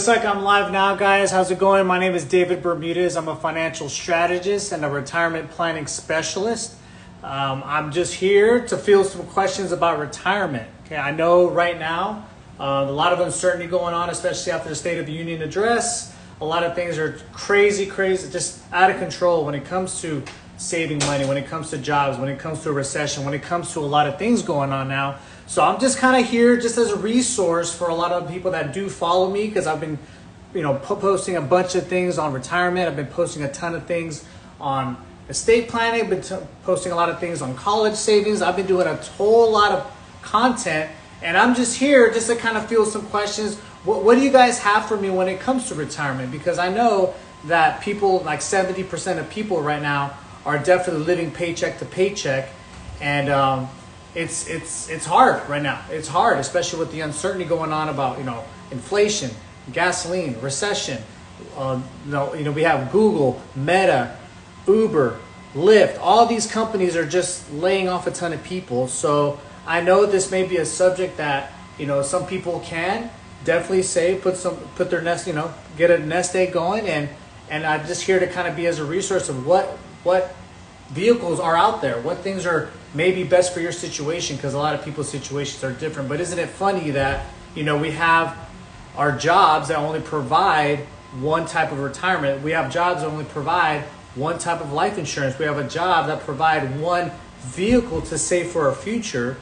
Looks like I'm live now, guys. How's it going? My name is David Bermudez. I'm a financial strategist and a retirement planning specialist. I'm just here to field some questions about retirement. Okay, I know right now a lot of uncertainty going on, especially after the State of the Union address. A lot of things are crazy, just out of control when it comes to saving money, when it comes to jobs, when it comes to a recession, when it comes to a lot of things going on now. So I'm just kind of here just as a resource for a lot of people that do follow me, because I've been, posting a bunch of things on retirement. I've been posting a ton of things on estate planning. I've been posting a lot of things on college savings. I've been doing a whole lot of content, and I'm just here just to kind of field some questions. What do you guys have for me when it comes to retirement? Because I know that people, like 70% of people right now, are definitely living paycheck to paycheck, and it's hard right now. It's hard, especially with the uncertainty going on about inflation, gasoline, recession. We have Google, Meta, Uber, Lyft. All these companies are just laying off a ton of people. So I know this may be a subject that some people can definitely say put their nest, get a nest egg going, and I'm just here to kind of be as a resource of what vehicles are out there, what things are maybe best for your situation, because a lot of people's situations are different. But isn't it funny that we have our jobs that only provide one type of retirement? We have jobs that only provide one type of life insurance. We have a job that provide one vehicle to save for our future.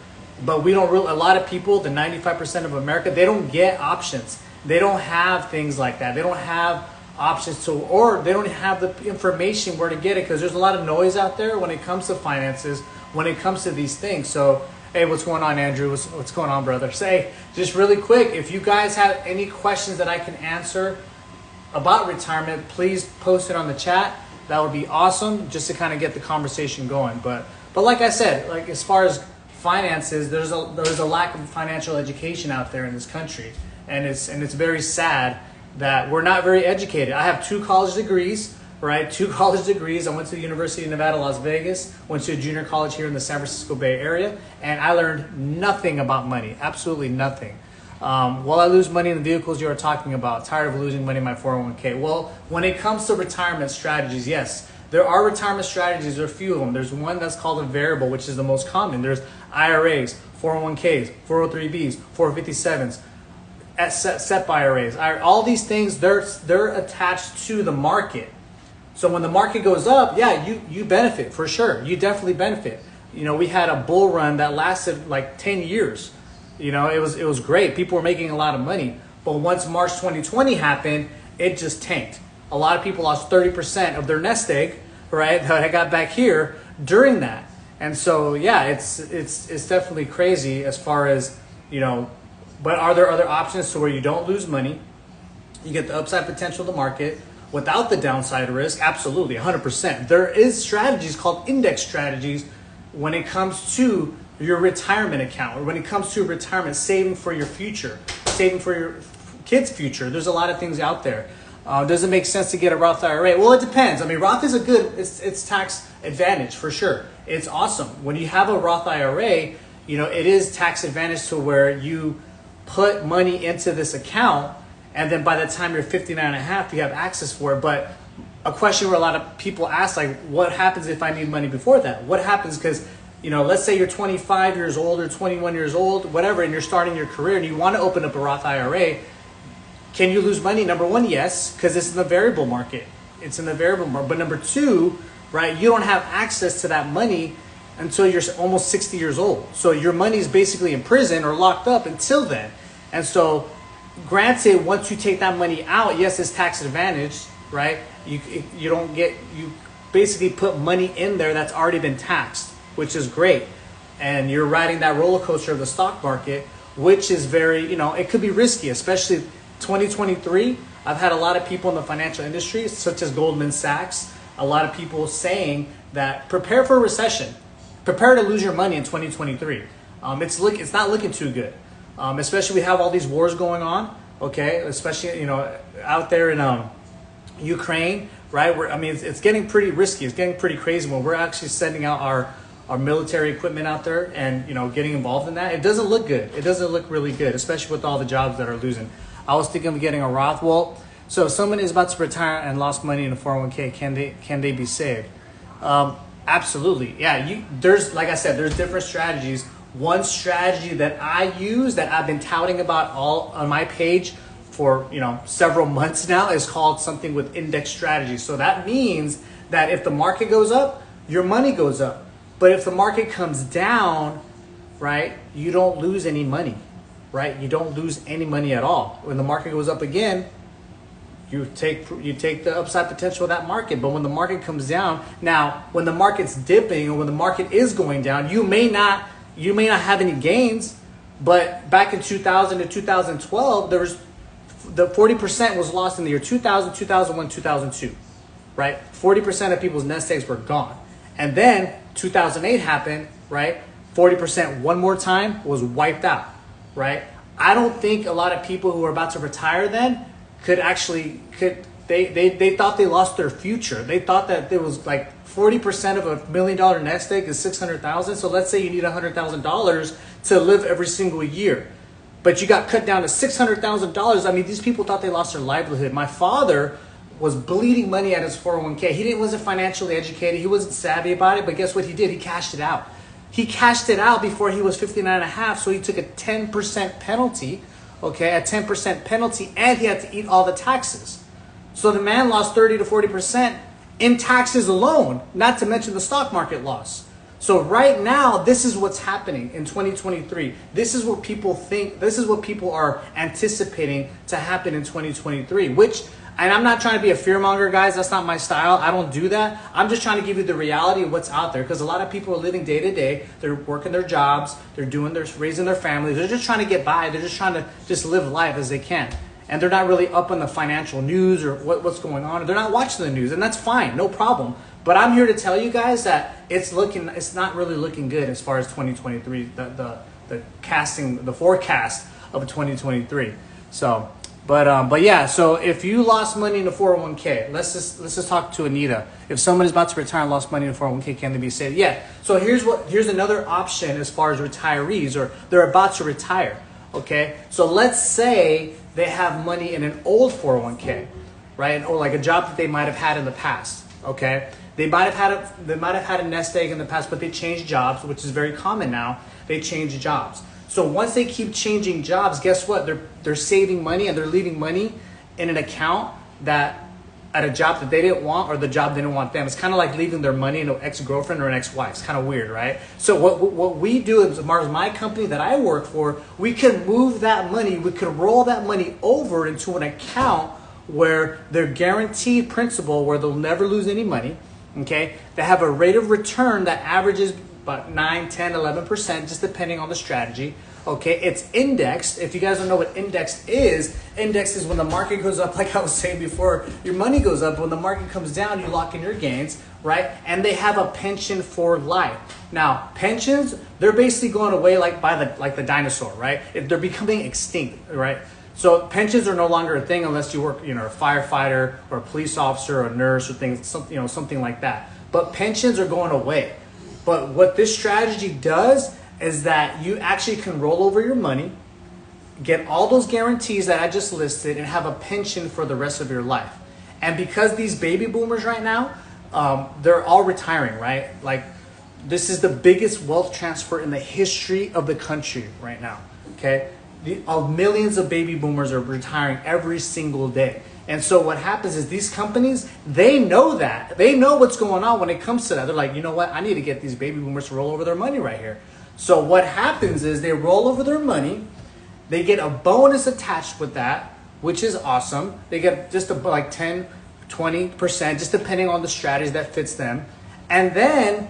But we don't really, a lot of people, the 95% of America, they don't get options. They don't have things like that. They don't have options to, or they don't have the information where to get it, because there's a lot of noise out there when it comes to finances, when it comes to these things. So, hey, what's going on, Andrew? What's going on, brother? Say, just really quick, if you guys have any questions that I can answer about retirement, please post it on the chat. That would be awesome, just to kind of get the conversation going. But like I said, like as far as finances, there's a lack of financial education out there in this country, and it's very sad that we're not very educated. I have 2 college degrees, right? 2 college degrees. I went to the University of Nevada, Las Vegas, went to a junior college here in the San Francisco Bay Area, and I learned nothing about money, absolutely nothing. Will I lose money in the vehicles you are talking about? Tired of losing money in my 401k. Well, when it comes to retirement strategies, yes, there are retirement strategies. There are a few of them. There's one that's called a variable, which is the most common. There's IRAs, 401ks, 403bs, 457s, SEP IRAs. All these things, they're attached to the market. So when the market goes up, yeah, you benefit for sure. You definitely benefit. We had a bull run that lasted like 10 years. It was great. People were making a lot of money. But once March 2020 happened, it just tanked. A lot of people lost 30% of their nest egg, right, that I got back here during that. And so, yeah, it's definitely crazy as far as, but are there other options to where you don't lose money? You get the upside potential of the market without the downside risk? Absolutely, 100%. There is strategies called index strategies when it comes to your retirement account, or when it comes to retirement, saving for your future, saving for your kids' future. There's a lot of things out there. Does it make sense to get a Roth IRA? Well, it depends. I mean, Roth is it's tax advantage for sure. It's awesome. When you have a Roth IRA, it is tax advantage to where you put money into this account, and then by the time you're 59 and a half, you have access for it. But a question where a lot of people ask, like, what happens if I need money before that? What happens? Because, let's say you're 25 years old or 21 years old, whatever, and you're starting your career and you want to open up a Roth IRA. Can you lose money? Number one, yes, because it's in the variable market. It's in the variable market. But number two, right, you don't have access to that money until you're almost 60 years old. So your money is basically in prison or locked up until then. And so, granted, once you take that money out, yes, it's tax advantage, right? You basically put money in there that's already been taxed, which is great. And you're riding that roller coaster of the stock market, which is very, it could be risky, especially 2023. I've had a lot of people in the financial industry, such as Goldman Sachs, a lot of people saying that prepare for a recession, prepare to lose your money in 2023. It's not looking too good, especially we have all these wars going on. Okay, especially out there in Ukraine, right? It's getting pretty risky. It's getting pretty crazy when we're actually sending out our military equipment out there and getting involved in that. It doesn't look good. It doesn't look really good, especially with all the jobs that are losing. I was thinking of getting a Roth. Well, so if someone is about to retire and lost money in a 401k, can they be saved? Absolutely. Yeah, there's, like I said, there's different strategies. One strategy that I use that I've been touting about all on my page for several months now is called something with index strategy. So that means that if the market goes up, your money goes up. But if the market comes down, right, you don't lose any money, right? You don't lose any money at all. When the market goes up again, you take the upside potential of that market. But when the market comes down, now when the market's dipping or when the market is going down, you may not have any gains. But back in 2000 to 2012, there was the 40% was lost in the year 2000, 2001, 2002, right? 40% of people's nest eggs were gone. And then 2008 happened, right? 40% one more time was wiped out, right? I don't think a lot of people who are about to retire then they thought they lost their future. They thought that there was like 40% of $1 million nest egg is $600,000. So let's say you need $100,000 to live every single year, but you got cut down to $600,000. I mean, these people thought they lost their livelihood. My father was bleeding money at his 401k. He wasn't financially educated. He wasn't savvy about it, but guess what he did? He cashed it out. He cashed it out before he was 59 and a half. So he took a 10% penalty, okay, a 10% penalty, and he had to eat all the taxes. So the man lost 30 to 40% in taxes alone, not to mention the stock market loss. So right now, this is what's happening in 2023. This is what people think, this is what people are anticipating to happen in 2023, and I'm not trying to be a fearmonger, guys. That's not my style. I don't do that. I'm just trying to give you the reality of what's out there, because a lot of people are living day to day. They're working their jobs. They're raising their families. They're just trying to get by. They're just trying to just live life as they can. And they're not really up on the financial news or what's going on. They're not watching the news, and that's fine. No problem. But I'm here to tell you guys that it's not really looking good as far as 2023, the forecast of 2023. So, but yeah, so if you lost money in a 401k, let's just talk to Anita. If someone is about to retire and lost money in a 401k, can they be saved? Yeah. So here's another option as far as retirees, or they're about to retire. Okay. So let's say they have money in an old 401k, right? Or like a job that they might have had in the past. Okay. They might have had a nest egg in the past, but they changed jobs, which is very common now. They change jobs. So once they keep changing jobs, guess what? They're saving money, and they're leaving money in an account that at a job that they didn't want, or the job didn't want them. It's kind of like leaving their money in an ex-girlfriend or an ex-wife. It's kind of weird, right? So what we do as far as my company that I work for, we can move that money, we can roll that money over into an account where they're guaranteed principal, where they'll never lose any money. Okay, they have a rate of return that averages about 9, 10, 11%, just depending on the strategy. Okay, it's indexed. If you guys don't know what index is when the market goes up, like I was saying before, your money goes up. When the market comes down, you lock in your gains, right? And they have a pension for life. Now, pensions, they're basically going away like the dinosaur, right? They're becoming extinct, right? So pensions are no longer a thing unless you work, a firefighter or a police officer or a nurse or something like that. But pensions are going away. But what this strategy does is that you actually can roll over your money, get all those guarantees that I just listed, and have a pension for the rest of your life. And because these baby boomers right now, they're all retiring, right? Like, this is the biggest wealth transfer in the history of the country right now, okay? Millions of baby boomers are retiring every single day. And so what happens is these companies, they know that. They know what's going on when it comes to that. They're like, you know what? I need to get these baby boomers to roll over their money right here. So what happens is they roll over their money. They get a bonus attached with that, which is awesome. They get just like 10, 20%, just depending on the strategy that fits them. And then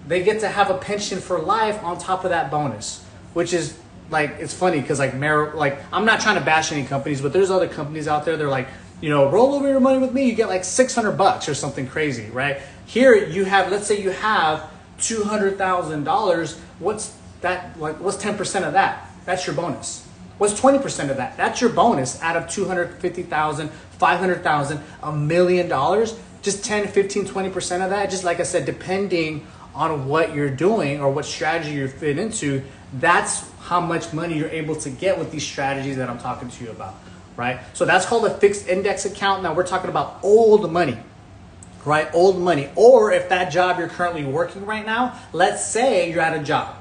they get to have a pension for life on top of that bonus, which is like, it's funny because like I'm not trying to bash any companies, but there's other companies out there. They're like, roll over your money with me. You get like $600 or something crazy, right? Here you have, let's say you have $200,000. What's that? Like, what's 10% of that? That's your bonus. What's 20% of that? That's your bonus out of $250,000, $500,000, $1 million. Just 10, 15, 20% of that. Just like I said, depending on what you're doing or what strategy you're fit into, that's how much money you're able to get with these strategies that I'm talking to you about. right? So that's called a fixed index account. Now we're talking about old money, right? Old money. Or if that job you're currently working right now, let's say you're at a job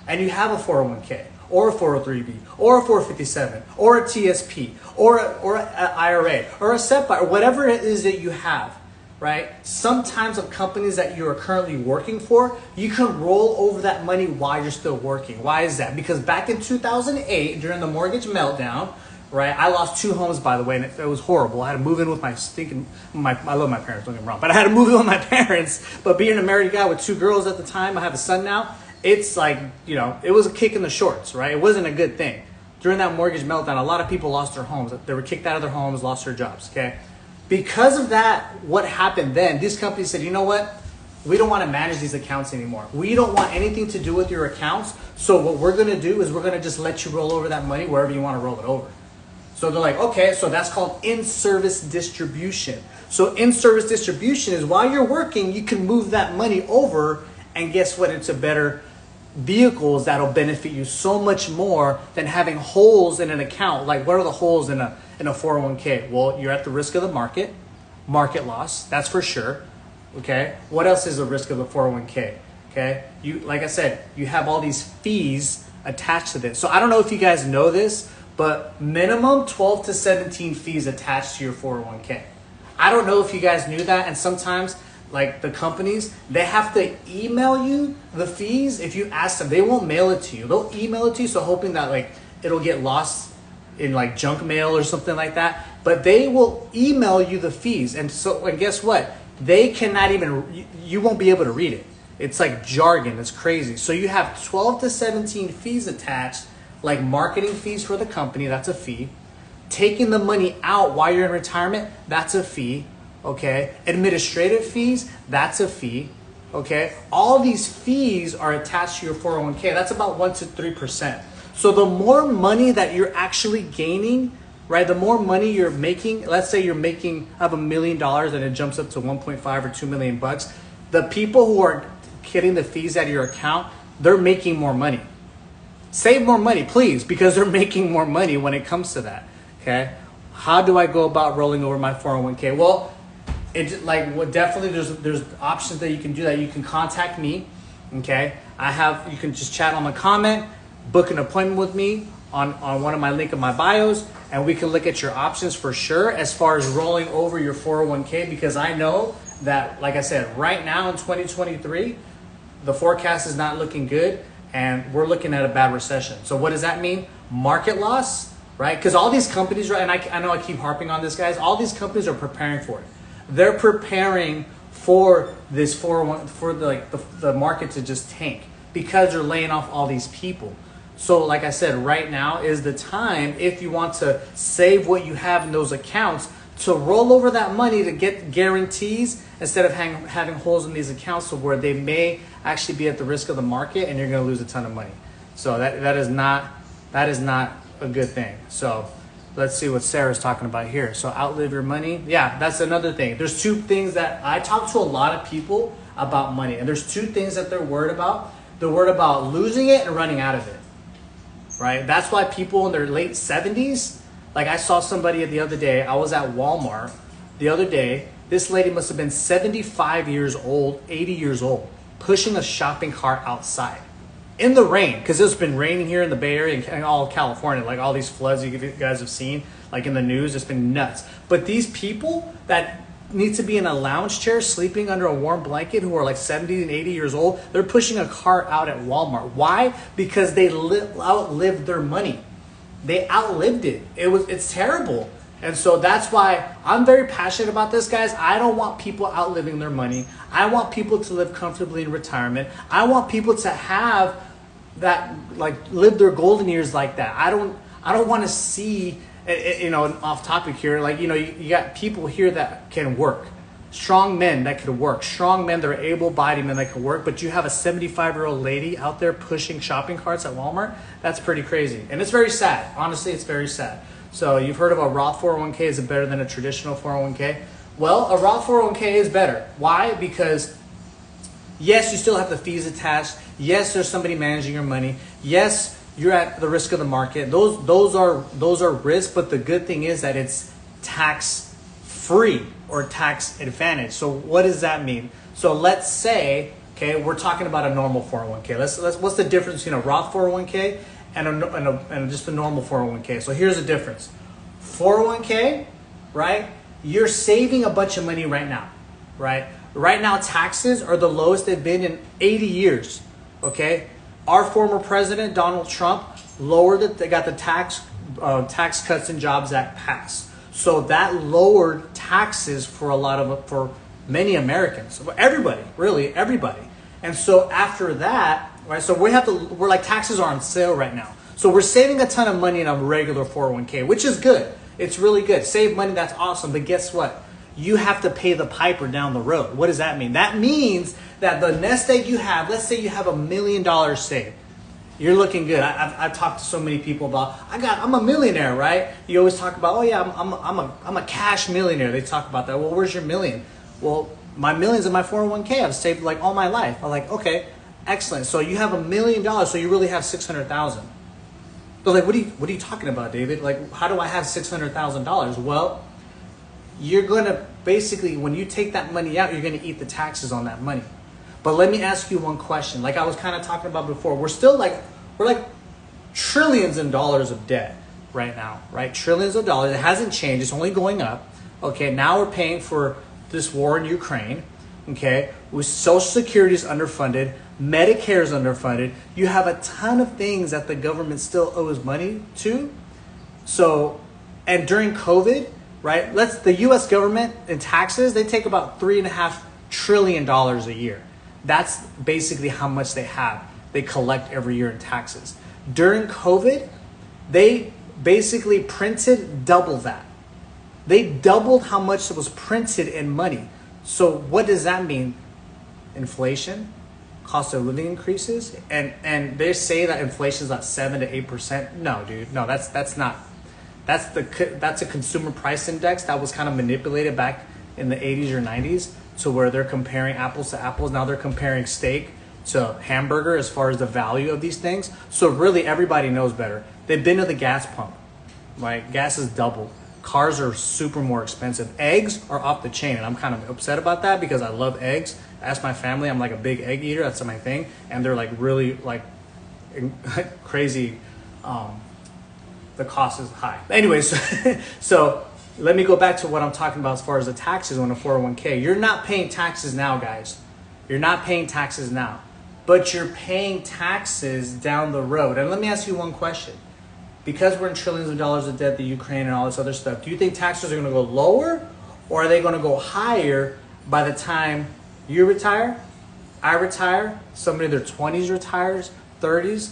and you have a 401k or a 403b or a 457 or a TSP or an IRA or a SEPA or whatever it is that you have, right? Sometimes of companies that you are currently working for, you can roll over that money while you're still working. Why is that? Because back in 2008, during the mortgage meltdown, right? I lost 2 homes, by the way, and it was horrible. I had to move in with I love my parents, don't get me wrong, but I had to move in with my parents. But being a married guy with 2 girls at the time, I have a son now, it's like, it was a kick in the shorts, right? It wasn't a good thing. During that mortgage meltdown, a lot of people lost their homes. They were kicked out of their homes, lost their jobs, okay? Because of that, what happened then, these companies said, you know what? We don't want to manage these accounts anymore. We don't want anything to do with your accounts. So what we're going to do is we're going to just let you roll over that money wherever you want to roll it over. So they're like, okay, so that's called in-service distribution. So in-service distribution is while you're working, you can move that money over, and guess what? It's a better vehicles that'll benefit you so much more than having holes in an account. Like, what are the holes in a 401k? Well, you're at the risk of the market loss, that's for sure. Okay, what else is the risk of a 401k? Okay, like I said, you have all these fees attached to this. So I don't know if you guys know this, but minimum 12 to 17 fees attached to your 401k. I don't know if you guys knew that, and sometimes like the companies, they have to email you the fees. If you ask them, they won't mail it to you. They'll email it to you, so hoping that like it'll get lost in like junk mail or something like that. But they will email you the fees, and guess what? They cannot even, you won't be able to read it. It's like jargon. It's crazy. So you have 12 to 17 fees attached, like marketing fees for the company, that's a fee. Taking the money out while you're in retirement, that's a fee. Okay, administrative fees, that's a fee. Okay, all these fees are attached to your 401k. That's about 1 to 3%. So the more money that you're actually gaining, right? The more money you're making, let's say you're making have $1 million and it jumps up to 1.5 or 2 million bucks. The people who are getting the fees out of your account, they're making more money. Save more money, please, because they're making more money when it comes to that. Okay, how do I go about rolling over my 401k? Well, definitely there's options that you can do that. You can contact me, okay? You can just chat on my comment, book an appointment with me on one of my link in my bios, and we can look at your options for sure as far as rolling over your 401k, because I know that, like I said, right now in 2023, the forecast is not looking good, and we're looking at a bad recession. So what does that mean? Market loss, right? Because all these companies, right, and I know I keep harping on this, guys, all these companies are preparing for it. They're preparing for this for the market to just tank because they're laying off all these people. So like I said, right now is the time, if you want to save what you have in those accounts, to roll over that money to get guarantees instead of having holes in these accounts to where they may actually be at the risk of the market and you're going to lose a ton of money. So that is not a good thing. So let's see what Sarah's talking about here. So outlive your money. Yeah, that's another thing. There's 2 things that I talk to a lot of people about money, and there's 2 things that they're worried about. They're worried about losing it and running out of it, right? That's why people in their late 70s, like I saw somebody the other day, I was at Walmart the other day. This lady must have been 75 years old, 80 years old, pushing a shopping cart outside. In the rain, because it's been raining here in the Bay Area and all of California, like all these floods you guys have seen, like in the news, it's been nuts. But these people that need to be in a lounge chair sleeping under a warm blanket, who are like 70 and 80 years old, they're pushing a cart out at Walmart. Why? Because they outlived their money. They outlived it. It's terrible. And so that's why I'm very passionate about this, guys. I don't want people outliving their money. I want people to live comfortably in retirement. I want people to have that, like, live their golden years like that. I don't want to see, off topic here, like, you got people here that can work. Strong men that could work. Strong men that are able-bodied men that can work. But you have a 75-year-old lady out there pushing shopping carts at Walmart. That's pretty crazy. And it's very sad. Honestly, it's very sad. So you've heard of a Roth 401k. Is it better than a traditional 401k? Well, a Roth 401k is better. Why? Because yes, you still have the fees attached. Yes, there's somebody managing your money. Yes, you're at the risk of the market. Those are risks, but the good thing is that it's tax free or tax advantage. So what does that mean? So let's say, okay, we're talking about a normal 401k. Let's what's the difference between a Roth 401k and just a normal 401k? So here's the difference. 401k, right? You're saving a bunch of money right now, right? Right now, taxes are the lowest they've been in 80 years, okay? Our former president, Donald Trump, lowered it. They got the Tax Cuts and Jobs Act passed. So that lowered taxes for many Americans, everybody, really everybody. And so after that, right? So we're like taxes are on sale right now. So we're saving a ton of money in a regular 401k, which is good. It's really good. Save money, that's awesome. But guess what? You have to pay the piper down the road. What does that mean? That means that the nest egg you have, let's say you have $1 million saved. You're looking good. I've talked to so many people about, I'm a millionaire, right? You always talk about, oh yeah, I'm a cash millionaire. They talk about that. Well, where's your million? Well, my million's in my 401k. I've saved like all my life. I'm like, okay, excellent. So you have $1 million, so you really have 600,000. They're like, what are you talking about, David? Like, how do I have $600,000? Well, you're going to basically, when you take that money out, you're going to eat the taxes on that money. But let me ask you one question. Like I was kind of talking about before, we're like trillions in dollars of debt right now, right? Trillions of dollars. It hasn't changed. It's only going up. Okay, now we're paying for this war in Ukraine. Okay, with Social Security is underfunded, Medicare is underfunded. You have a ton of things that the government still owes money to. So, and during COVID, right? The U.S. government in taxes, they take about $3.5 trillion a year. That's basically how much they collect every year in taxes. During COVID, they basically printed double that. They doubled how much was printed in money. So what does that mean? Inflation, cost of living increases, and they say that inflation is like 7 to 8%. No, dude, no, that's not. That's a consumer price index that was kind of manipulated back in the 80s or 90s to where they're comparing apples to apples. Now they're comparing steak to hamburger as far as the value of these things. So really everybody knows better. They've been to the gas pump, right? Gas is doubled. Cars are super more expensive. Eggs are off the chain, and I'm kind of upset about that because I love eggs. Ask my family, I'm like a big egg eater. That's my thing, and they're like really like crazy. The cost is high. Anyways, so let me go back to what I'm talking about as far as the taxes on a 401k. You're not paying taxes now, guys. You're not paying taxes now, but you're paying taxes down the road. And let me ask you one question. Because we're in trillions of dollars of debt, the Ukraine and all this other stuff, do you think taxes are going to go lower or are they going to go higher by the time you retire, I retire, somebody in their 20s retires, 30s?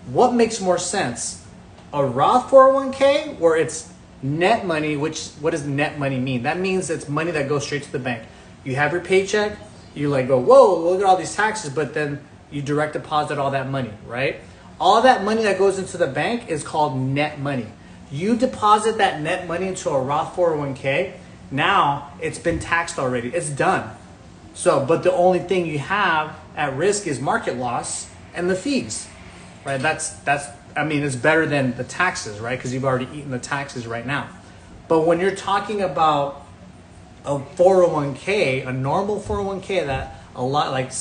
What makes more sense? A Roth 401k where it's net money, what does net money mean? That means it's money that goes straight to the bank. You have your paycheck, you like go, whoa, look at all these taxes, but then you direct deposit all that money, right? All that money that goes into the bank is called net money. You deposit that net money into a Roth 401k, now it's been taxed already. It's done. So, but the only thing you have at risk is market loss and the fees, right? It's better than the taxes, right? Because you've already eaten the taxes right now. But when you're talking about a 401k, a normal 401k that a lot, like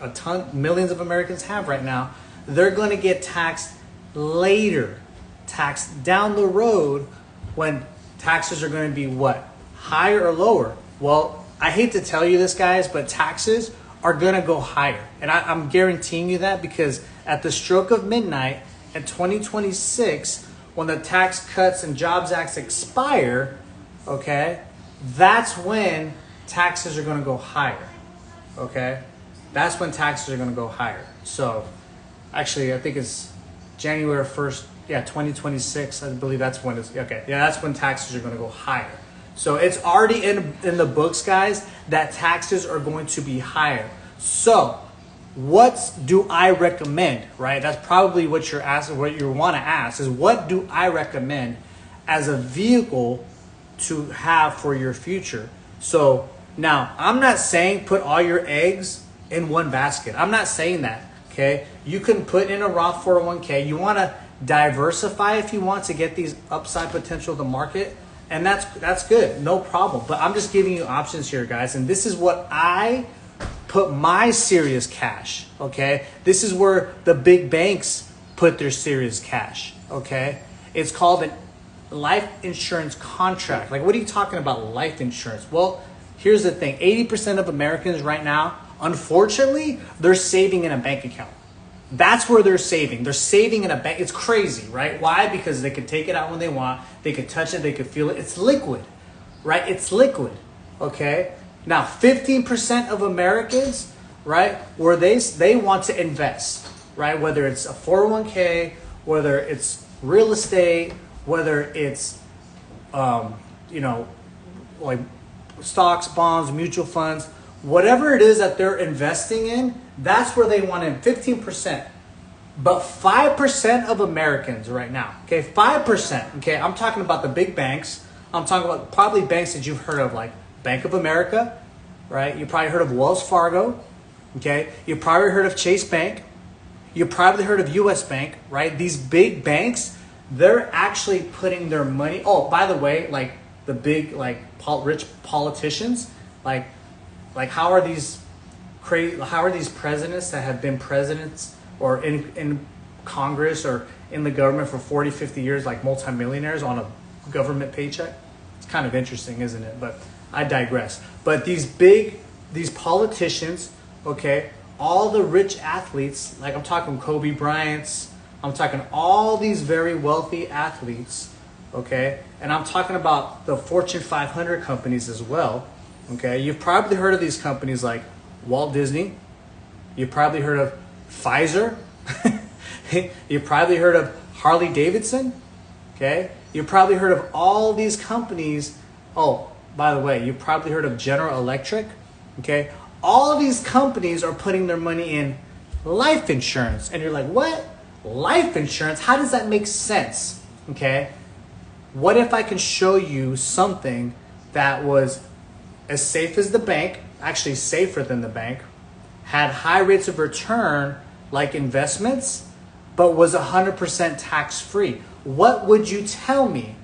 a ton, millions of Americans have right now, they're going to get taxed later, taxed down the road when taxes are going to be what? Higher or lower? Well, I hate to tell you this, guys, but taxes are going to go higher. And I'm guaranteeing you that because at the stroke of midnight in 2026, when the Tax Cuts and Jobs Acts expire, okay, that's when taxes are going to go higher, okay? That's when taxes are going to go higher. So actually, I think it's January 1st, 2026. I believe that's when it's, okay. Yeah, that's when taxes are going to go higher. So it's already in the books, guys, that taxes are going to be higher. So what do I recommend, right? That's probably what you're asking, what you want to ask is what do I recommend as a vehicle to have for your future? So now I'm not saying put all your eggs in one basket. I'm not saying that. okay? You can put in a Roth 401k. You want to diversify if you want to get these upside potential of the market, and that's good, no problem. But I'm just giving you options here, guys, and this is what I put my serious cash, okay? This is where the big banks put their serious cash, okay? It's called a life insurance contract. Like, what are you talking about, life insurance? Well, here's the thing. 80% of Americans right now, unfortunately, they're saving in a bank account. That's where they're saving. They're saving in a bank. It's crazy, right? Why? Because they can take it out when they want. They can touch it. They can feel it. It's liquid, right? It's liquid, okay? Now, 15% of Americans, right, where they want to invest, right? Whether it's a 401k, whether it's real estate, whether it's, like stocks, bonds, mutual funds, whatever it is that they're investing in, that's where they want in, 15%. But 5% of Americans right now, okay, 5%, okay, I'm talking about the big banks. I'm talking about probably banks that you've heard of, like Bank of America, right? You probably heard of Wells Fargo, okay? You probably heard of Chase Bank. You probably heard of US Bank, right? These big banks, they're actually putting their money. Oh, by the way, like the big, like rich politicians, like how are these presidents that have been presidents or in Congress or in the government for 40, 50 years, like multimillionaires on a government paycheck? It's kind of interesting, isn't it? But I digress. But these politicians, okay, all the rich athletes, like I'm talking Kobe Bryant's, I'm talking all these very wealthy athletes, okay, and I'm talking about the Fortune 500 companies as well, okay. You've probably heard of these companies like Walt Disney. You've probably heard of Pfizer. You've probably heard of Harley Davidson, okay. You've probably heard of all these companies. Oh, by the way, you've probably heard of General Electric, okay. All these companies are putting their money in life insurance. And you're like, what? Life insurance? How does that make sense? Okay. What if I can show you something that was as safe as the bank, actually safer than the bank, had high rates of return like investments, but was 100% tax-free? What would you tell me?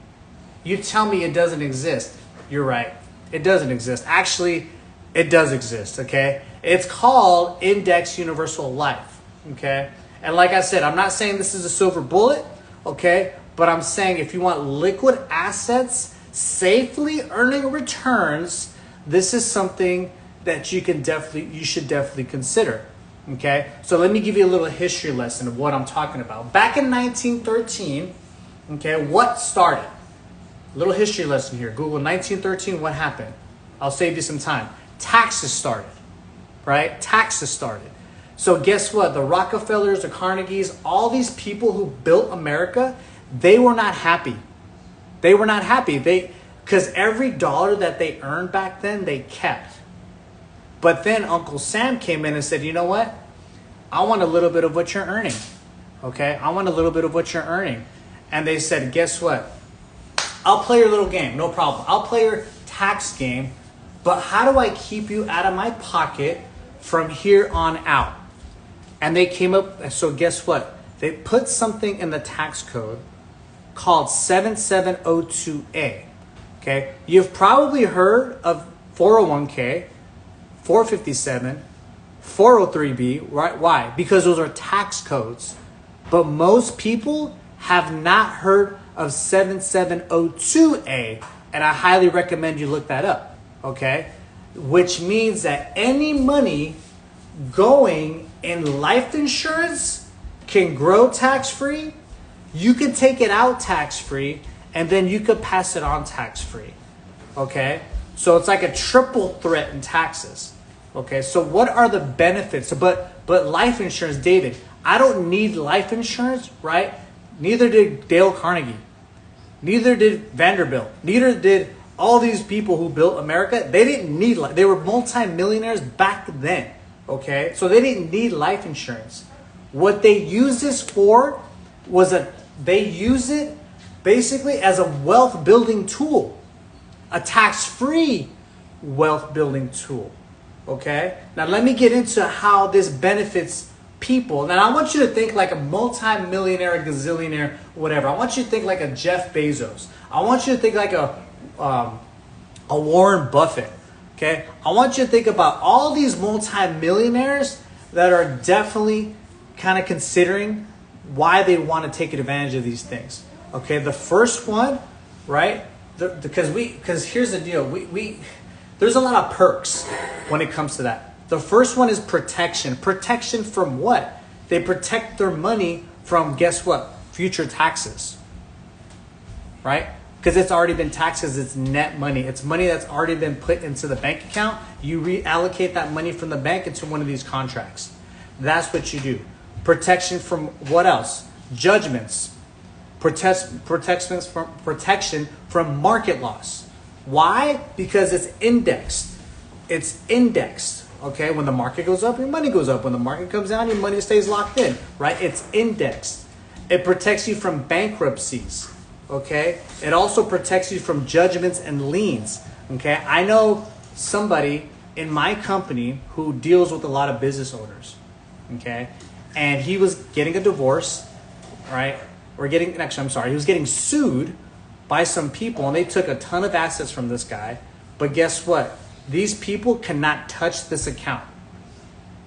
You tell me it doesn't exist. You're right. It doesn't exist. Actually, it does exist, okay? It's called Index Universal Life, okay? And like I said, I'm not saying this is a silver bullet, okay? But I'm saying if you want liquid assets safely earning returns, this is something that you should definitely consider, okay? So let me give you a little history lesson of what I'm talking about. Back in 1913, okay, what started? A little history lesson here. Google 1913, what happened? I'll save you some time. Taxes started, right? Taxes started. So guess what? The Rockefellers, the Carnegies, all these people who built America, they were not happy. They were not happy. Because every dollar that they earned back then, they kept. But then Uncle Sam came in and said, you know what? I want a little bit of what you're earning. Okay? I want a little bit of what you're earning. And they said, guess what? I'll play your little game. No problem. I'll play your tax game. But how do I keep you out of my pocket from here on out? And they came up, so guess what? They put something in the tax code called 7702A. Okay? You've probably heard of 401k, 457, 403B, right? Why? Because those are tax codes. But most people have not heard of 7702A, and I highly recommend you look that up. Okay, which means that any money going in life insurance can grow tax-free. You can take it out tax-free, and then you could pass it on tax-free. Okay, so it's like a triple threat in taxes. Okay, so what are the benefits? But life insurance, David, I don't need life insurance, right? Neither did Dale Carnegie. Neither did Vanderbilt. Neither did all these people who built America. They didn't need they were multimillionaires back then, okay? So they didn't need life insurance. What they used this for was they use it basically as a wealth building tool, a tax-free wealth building tool, okay? Now let me get into how this benefits people. Now I want you to think like a multi-millionaire, gazillionaire, whatever. I want you to think like a Jeff Bezos. I want you to think like a Warren Buffett. Okay, I want you to think about all these multi-millionaires that are definitely kind of considering why they want to take advantage of these things. Okay, the first one, right? Because here's the deal, we there's a lot of perks when it comes to that. The first one is protection. Protection from what? They protect their money from, guess what? Future taxes, right? Because it's already been taxed, because it's net money. It's money that's already been put into the bank account. You reallocate that money from the bank into one of these contracts. That's what you do. Protection from what else? Judgments. Protection from market loss. Why? Because it's indexed. It's indexed. Okay, when the market goes up, your money goes up. When the market comes down, your money stays locked in, right? It's indexed. It protects you from bankruptcies. Okay, it also protects you from judgments and liens. Okay, I know somebody in my company who deals with a lot of business owners. Okay, and he was getting a divorce, right? He was getting sued by some people, and they took a ton of assets from this guy. But guess what? These people cannot touch this account.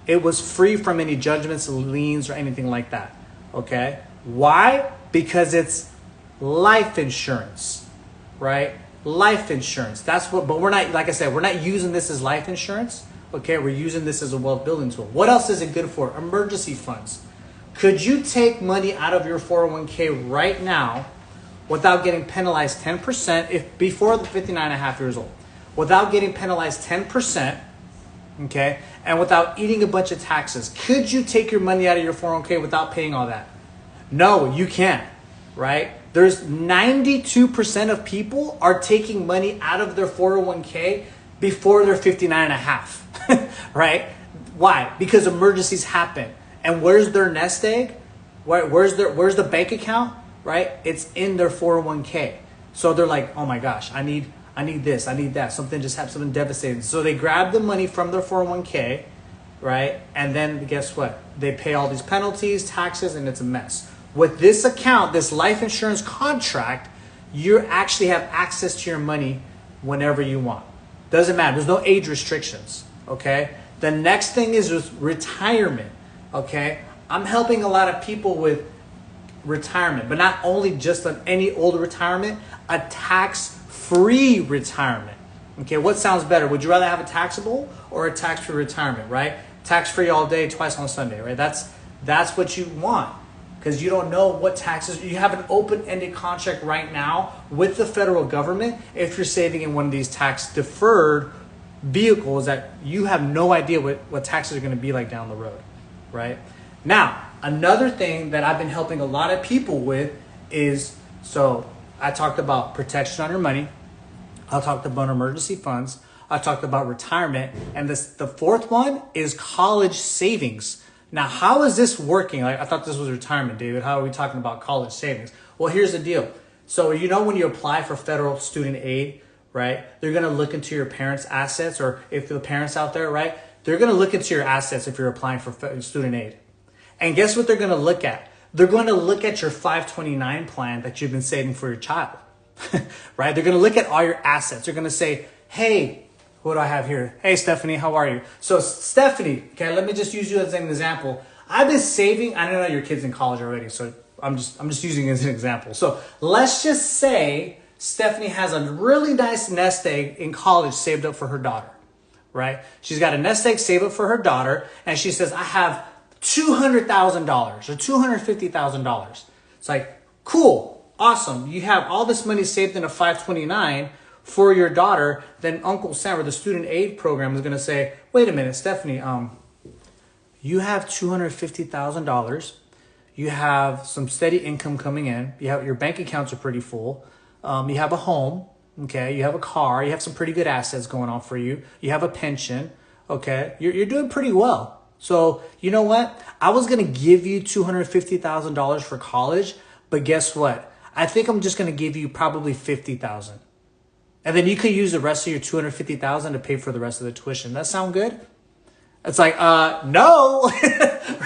It was free from any judgments, liens, or anything like that. Okay, why? Because it's life insurance, right? Life insurance. That's what, but we're not, like I said, we're not using this as life insurance. Okay, we're using this as a wealth building tool. What else is it good for? Emergency funds. Could you take money out of your 401k right now without getting penalized 10% if before the 59 and a half years old? Without getting penalized 10%, okay, and without eating a bunch of taxes? Could you take your money out of your 401k without paying all that? No, you can't, right? There's 92% of people are taking money out of their 401k before they're 59 and a half, right? Why? Because emergencies happen. And where's their nest egg? Where's the bank account, right? It's in their 401k. So they're like, oh my gosh, I need this, I need that. Something just happened, something devastating. So they grab the money from their 401k, right? And then guess what? They pay all these penalties, taxes, and it's a mess. With this account, this life insurance contract, you actually have access to your money whenever you want. Doesn't matter. There's no age restrictions, okay? The next thing is with retirement, okay? I'm helping a lot of people with retirement, but not only just on any older retirement, a tax-free retirement. Okay, what sounds better? Would you rather have a taxable or a tax-free retirement, right? Tax-free all day, twice on Sunday, right? That's what you want, because you don't know what taxes. You have an open-ended contract right now with the federal government if you're saving in one of these tax-deferred vehicles that you have no idea what taxes are going to be like down the road, right? Now, another thing that I've been helping a lot of people with is, so I talked about protection on your money. I talked about emergency funds. I talked about retirement. And the fourth one is college savings. Now, how is this working? I thought this was retirement, David. How are we talking about college savings? Well, here's the deal. So you know when you apply for federal student aid, right? They're going to look into your parents' assets, or if the parents out there, right? They're going to look into your assets if you're applying for student aid. And guess what they're going to look at? They're going to look at your 529 plan that you've been saving for your child, right? They're going to look at all your assets. They're going to say, hey, what do I have here? Hey, Stephanie, how are you? So Stephanie, okay, let me just use you as an example. I've been saving, I don't know your kid's in college already, so I'm just using it as an example. So let's just say Stephanie has a really nice nest egg in college saved up for her daughter, right? She's got a nest egg saved up for her daughter, and she says, I have $200,000 or $250,000. It's like, cool, awesome. You have all this money saved in a 529 for your daughter. Then Uncle Sam or the student aid program is going to say, wait a minute, Stephanie, you have $250,000. You have some steady income coming in. You have your bank accounts are pretty full. You have a home. Okay. You have a car. You have some pretty good assets going on for you. You have a pension. Okay. You're doing pretty well. So you know what? I was going to give you $250,000 for college, but guess what? I think I'm just going to give you probably $50,000. And then you could use the rest of your $250,000 to pay for the rest of the tuition. That sound good? It's like, no,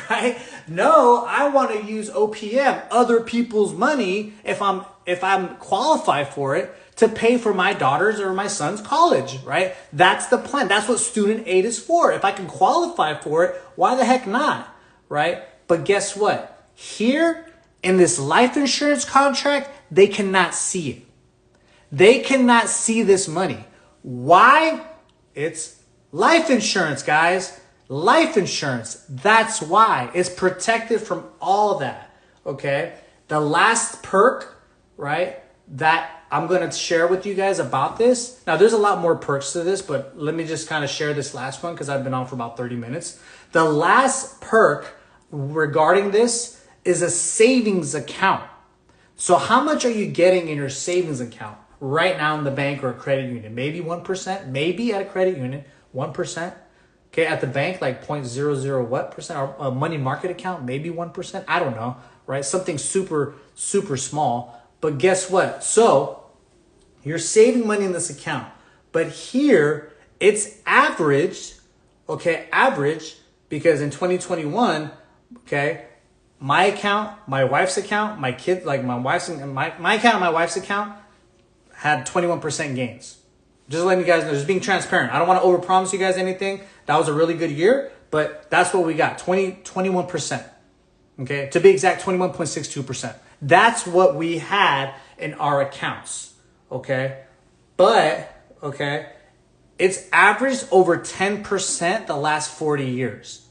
right? No, I want to use OPM, other people's money, if I'm qualified for it, to pay for my daughter's or my son's college, right? That's the plan. That's what student aid is for. If I can qualify for it, why the heck not, right? But guess what? Here in this life insurance contract, they cannot see it. They cannot see this money. Why? It's life insurance, guys. Life insurance. That's why. It's protected from all that, okay? The last perk, right, that I'm going to share with you guys about this. Now, there's a lot more perks to this, but let me just kind of share this last one because I've been on for about 30 minutes. The last perk regarding this is a savings account. So how much are you getting in your savings account right now in the bank or a credit union? Maybe 1%, maybe at a credit union, 1%. Okay, at the bank, like 0.00 what percent, or a money market account, maybe 1%. I don't know, right? Something super, super small. But guess what? So you're saving money in this account. But here, it's averaged, okay, average, because in 2021, okay, my account, my wife's account, my kid, like my wife's, my account and my wife's account had 21% gains. Just letting you guys know, just being transparent. I don't want to overpromise you guys anything. That was a really good year, but that's what we got, 21%. Okay, to be exact, 21.62%. That's what we had in our accounts. Okay, but okay, it's averaged over 10% the last 40 years.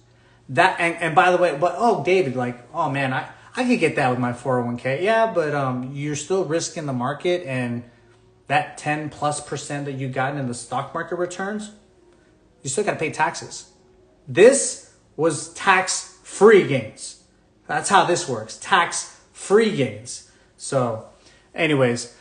That and by the way, but oh David, like, oh man, I could get that with my 401k. Yeah, but you're still risking the market, and that 10+% that you got in the stock market returns, you still got to pay taxes. This was tax-free gains. That's how this works. Tax-free gains. So anyways,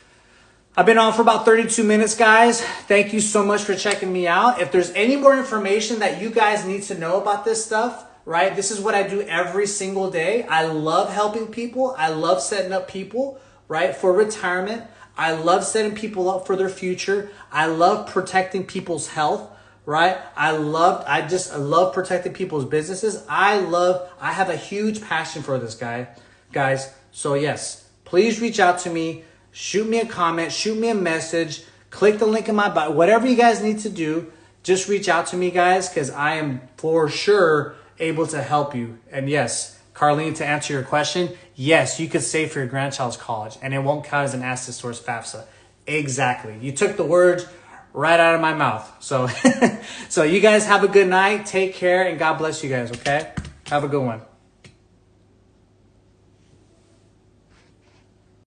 I've been on for about 32 minutes, guys. Thank you so much for checking me out. If there's any more information that you guys need to know about this stuff, right? This is what I do every single day. I love helping people. I love setting up people, right, for retirement. I love setting people up for their future. I love protecting people's health, right? I love protecting people's businesses. I have a huge passion for this guys. So yes, please reach out to me. Shoot me a comment, shoot me a message, click the link in my bio, whatever you guys need to do, just reach out to me, guys, because I am for sure able to help you. And yes, Carlene, to answer your question, yes, you could save for your grandchild's college and it won't count as an asset source FAFSA. Exactly. You took the words right out of my mouth. So, so you guys have a good night, take care, and God bless you guys, okay? Have a good one.